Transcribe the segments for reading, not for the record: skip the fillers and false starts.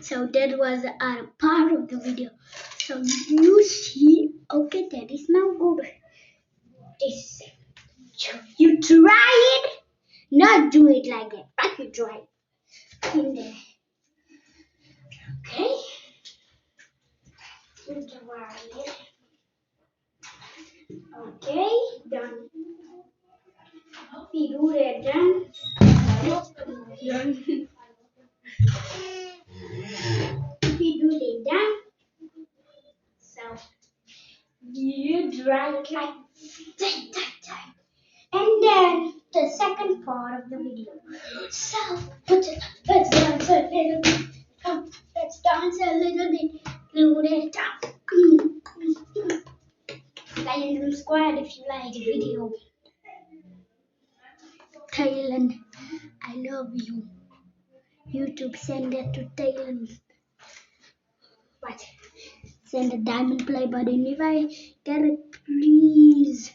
So that was our part of the video. So you see, okay, that is now good. This, you try it, not do it like that, but you try it in there. Okay, you try it. Okay, done. We do that done. Done. We do that done. So you dry it like that. And then the second part of the video. So let's dance a little bit. Come, let's dance a little bit. Do that down. Like and subscribe if you like the video. Thailand, I love you. YouTube, send that to Thailand. But send a diamond play button if I get it, please.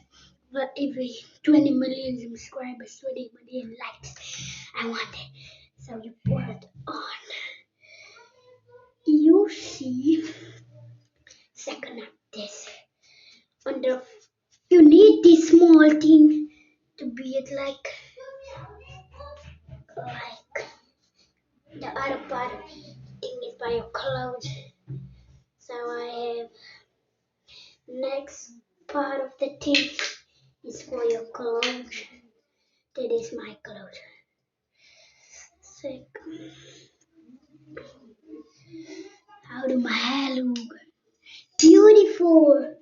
But if we 20 million subscribers, 20 million likes, I want it. So you put it on. You see, second up this. Under, you need this small thing to be it like the other part thing is by your clothes. So I have next part of the thing is for your clothes. That is my clothes. Second, how do my hair look? Beautiful.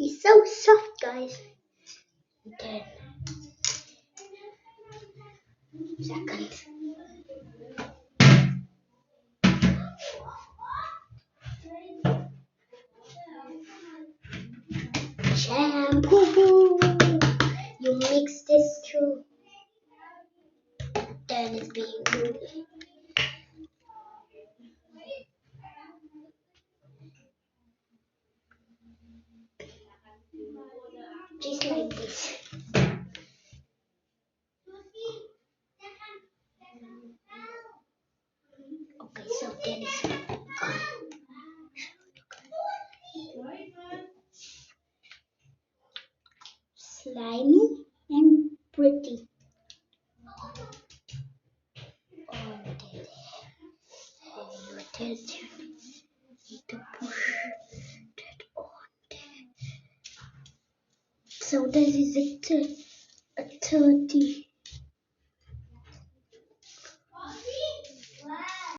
It's so soft, guys. Then second. Shampoo. You mix this too. Then it's being good. Just like this. Okay, so then it's slimy and pretty. On that. Your attention. Need to push that on there. So this is a 30